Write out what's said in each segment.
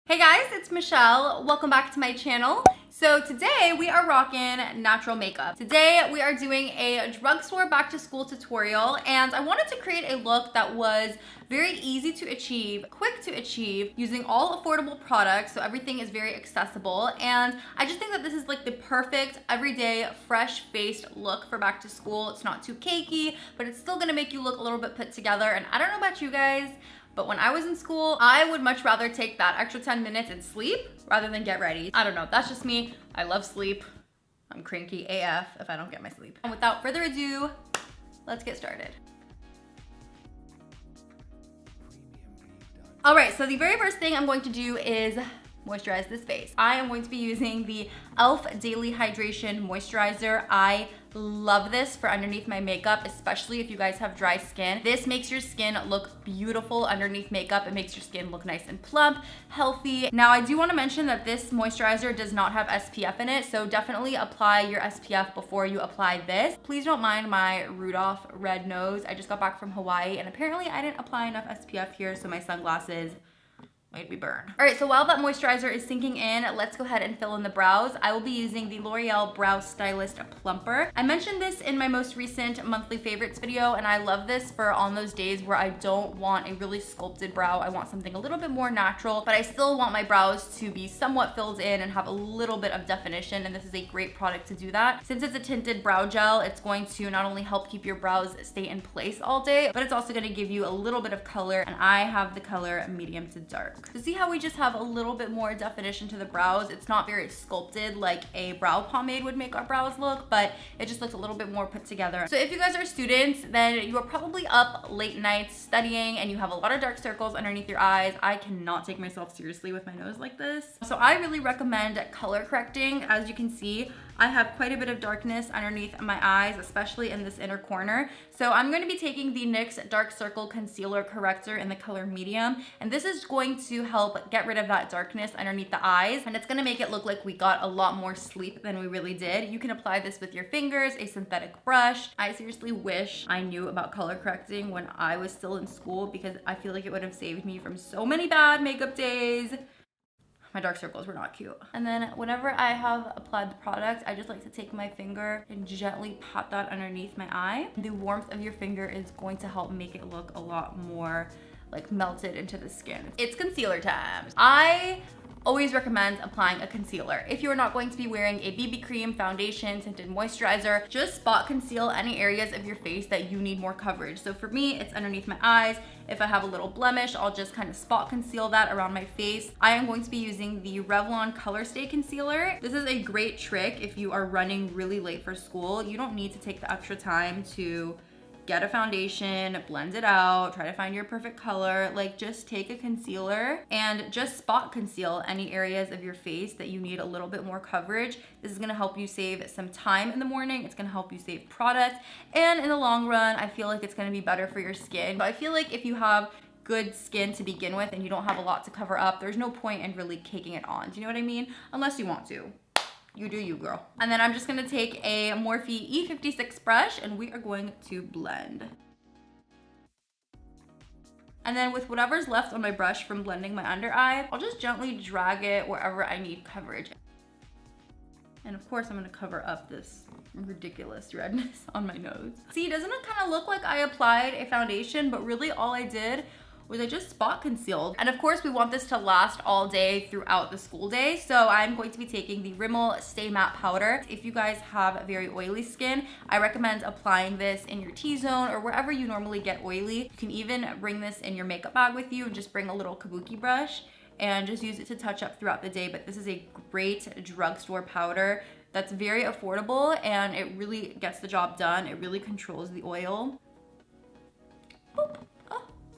Hey guys, it's Michelle. Welcome back to my channel. So today we are rocking natural makeup. Today we are doing a drugstore back to school tutorial, and I wanted to create a look that was very easy to achieve, quick to achieve, using all affordable products, so everything is very accessible. And I just think that this is like the perfect everyday fresh-faced look for back to school. It's not too cakey, but it's still gonna make you look a little bit put together. And I don't know about you guys, but when I was in school, I would much rather take that extra 10 minutes and sleep rather than get ready. I don't know, that's just me. I love sleep. I'm cranky AF if I don't get my sleep. And without further ado, let's get started. All right, so the very first thing I'm going to do is moisturize this face. I am going to be using the e.l.f. Daily Hydration Moisturizer. I love this for underneath my makeup, especially if you guys have dry skin. This makes your skin look beautiful underneath makeup. It makes your skin look nice and plump, healthy. Now, I do want to mention that this moisturizer does not have SPF in it, so definitely apply your SPF before you apply this. Please don't mind my Rudolph red nose. I just got back from Hawaii, and apparently I didn't apply enough SPF here, so my sunglasses made me burn. All right, so while that moisturizer is sinking in, let's go ahead and fill in the brows. I will be using the L'Oreal Brow Stylist Plumper. I mentioned this in my most recent monthly favorites video, and I love this for on those days where I don't want a really sculpted brow. I want something a little bit more natural, but I still want my brows to be somewhat filled in and have a little bit of definition, and this is a great product to do that. Since it's a tinted brow gel, it's going to not only help keep your brows stay in place all day, but it's also gonna give you a little bit of color, and I have the color medium to dark. So see how we just have a little bit more definition to the brows? It's not very sculpted like a brow pomade would make our brows look, but it just looks a little bit more put together. So if you guys are students, then you are probably up late nights studying and you have a lot of dark circles underneath your eyes. I cannot take myself seriously with my nose like this. So I really recommend color correcting. As you can see, I have quite a bit of darkness underneath my eyes, especially in this inner corner. So I'm going to be taking the NYX Dark Circle Concealer Corrector in the color medium, and this is going to help get rid of that darkness underneath the eyes, and it's going to make it look like we got a lot more sleep than we really did. You can apply this with your fingers, a synthetic brush. I seriously wish I knew about color correcting when I was still in school, because I feel like it would have saved me from so many bad makeup days. My dark circles were not cute. And then whenever I have applied the product, I just like to take my finger and gently pat that underneath my eye. The warmth of your finger is going to help make it look a lot more like melted into the skin. It's concealer time. I always recommend applying a concealer. If you're not going to be wearing a BB cream, foundation, tinted moisturizer, just spot conceal any areas of your face that you need more coverage. So for me, it's underneath my eyes. If I have a little blemish, I'll just kind of spot conceal that around my face. I am going to be using the Revlon Color Stay Concealer. This is a great trick if you are running really late for school. You don't need to take the extra time to get a foundation, blend it out, try to find your perfect color. Like, just take a concealer and just spot conceal any areas of your face that you need a little bit more coverage. This is gonna help you save some time in the morning. It's gonna help you save product. And in the long run, I feel like it's gonna be better for your skin. But I feel like if you have good skin to begin with and you don't have a lot to cover up, there's no point in really caking it on. Do you know what I mean? Unless you want to. You do you, girl. And then I'm just gonna take a Morphe E56 brush and we are going to blend. And then with whatever's left on my brush from blending my under eye, I'll just gently drag it wherever I need coverage. And of course, I'm gonna cover up this ridiculous redness on my nose. See, doesn't it kind of look like I applied a foundation, but really all I did was I just spot concealed. And of course, we want this to last all day throughout the school day. So I'm going to be taking the Rimmel Stay Matte Powder. If you guys have very oily skin, I recommend applying this in your T-zone or wherever you normally get oily. You can even bring this in your makeup bag with you and just bring a little kabuki brush and just use it to touch up throughout the day. But this is a great drugstore powder that's very affordable and it really gets the job done. It really controls the oil. Boop.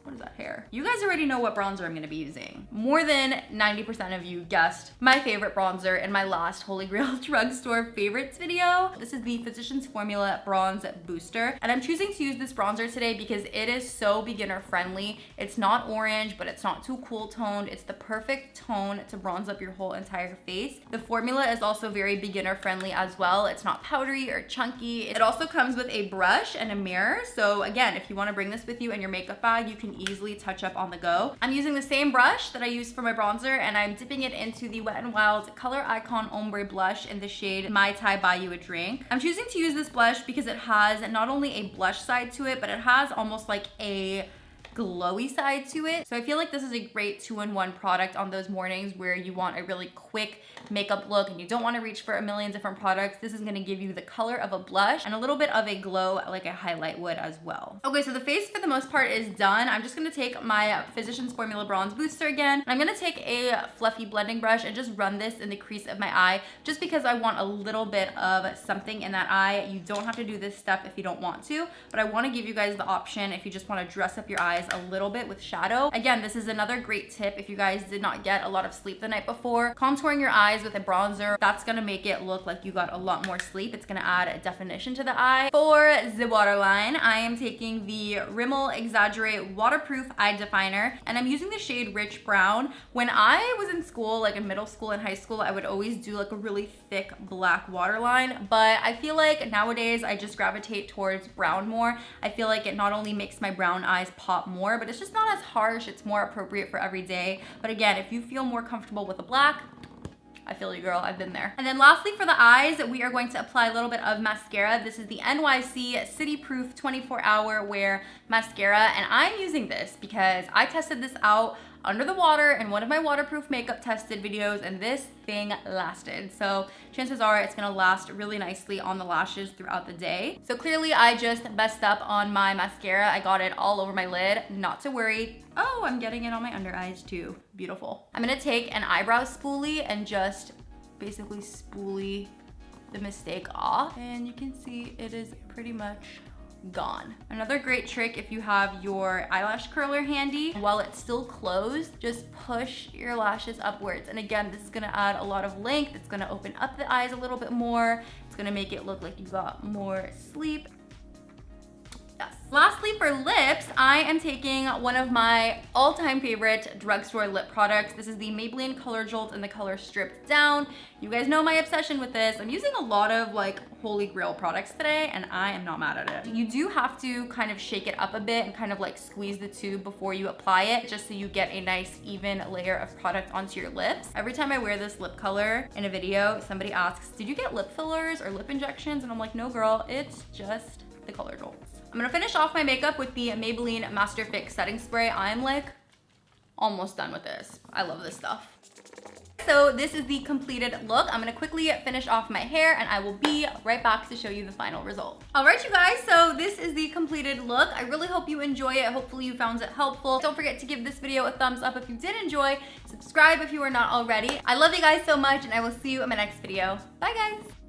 What is that hair? You guys already know what bronzer I'm gonna be using. More than 90% of you guessed my favorite bronzer in my last Holy Grail drugstore favorites video. This is the Physicians Formula Bronze Booster. And I'm choosing to use this bronzer today because it is so beginner friendly. It's not orange, but it's not too cool toned. It's the perfect tone to bronze up your whole entire face. The formula is also very beginner friendly as well. It's not powdery or chunky. It also comes with a brush and a mirror. So again, if you wanna bring this with you in your makeup bag, you can easily touch up on the go. I'm using the same brush that I used for my bronzer, and I'm dipping it into the Wet n Wild Color Icon Ombre Blush in the shade Mai Tai Buy You a Drink. I'm choosing to use this blush because it has not only a blush side to it, but it has almost like a glowy side to it. So I feel like this is a great 2-in-1 product on those mornings where you want a really quick makeup look and you don't want to reach for a million different products. This is going to give you the color of a blush and a little bit of a glow like a highlight would as well. Okay, so the face for the most part is done. I'm just going to take my Physicians Formula Bronze Booster again. I'm going to take a fluffy blending brush and just run this in the crease of my eye just because I want a little bit of something in that eye. You don't have to do this step if you don't want to, but I want to give you guys the option if you just want to dress up your eyes a little bit with shadow. Again, this is another great tip if you guys did not get a lot of sleep the night before. Contouring your eyes with a bronzer, that's gonna make it look like you got a lot more sleep. It's gonna add a definition to the eye. For the waterline, I am taking the Rimmel Exaggerate Waterproof Eye Definer, and I'm using the shade Rich Brown. When I was in school, like in middle school and high school, I would always do like a really thick black waterline, but I feel like nowadays I just gravitate towards brown more. I feel like it not only makes my brown eyes pop more, but it's just not as harsh. It's more appropriate for every day. But again, if you feel more comfortable with a black, I feel you, girl. I've been there. And then lastly, for the eyes, we are going to apply a little bit of mascara. This is the NYC City Proof 24-Hour Wear Mascara, and I'm using this because I tested this out under the water in one of my waterproof makeup tested videos, and this thing lasted. So chances are it's gonna last really nicely on the lashes throughout the day. So clearly I just messed up on my mascara. I got it all over my lid. Not to worry. Oh, I'm getting it on my under eyes too. Beautiful. I'm gonna take an eyebrow spoolie and just basically spoolie the mistake off. And you can see it is pretty much gone. Another great trick if you have your eyelash curler handy, while it's still closed, just push your lashes upwards. And again, this is gonna add a lot of length. It's gonna open up the eyes a little bit more. It's gonna make it look like you got more sleep. Yes. Lastly, for lips, I am taking one of my all-time favorite drugstore lip products. This is the Maybelline Color Jolt in the color Stripped Down. You guys know my obsession with this. I'm using a lot of like holy grail products today, and I am not mad at it. You do have to kind of shake it up a bit and kind of like squeeze the tube before you apply it, just so you get a nice even layer of product onto your lips. Every time I wear this lip color in a video, somebody asks, did you get lip fillers or lip injections? And I'm like, no girl, it's just the Color Jolts. I'm gonna finish off my makeup with the Maybelline Master Fix Setting Spray. I'm like almost done with this. I love this stuff. So this is the completed look. I'm gonna quickly finish off my hair and I will be right back to show you the final result. All right, you guys, so this is the completed look. I really hope you enjoy it. Hopefully you found it helpful. Don't forget to give this video a thumbs up if you did enjoy. Subscribe if you are not already. I love you guys so much, and I will see you in my next video. Bye, guys.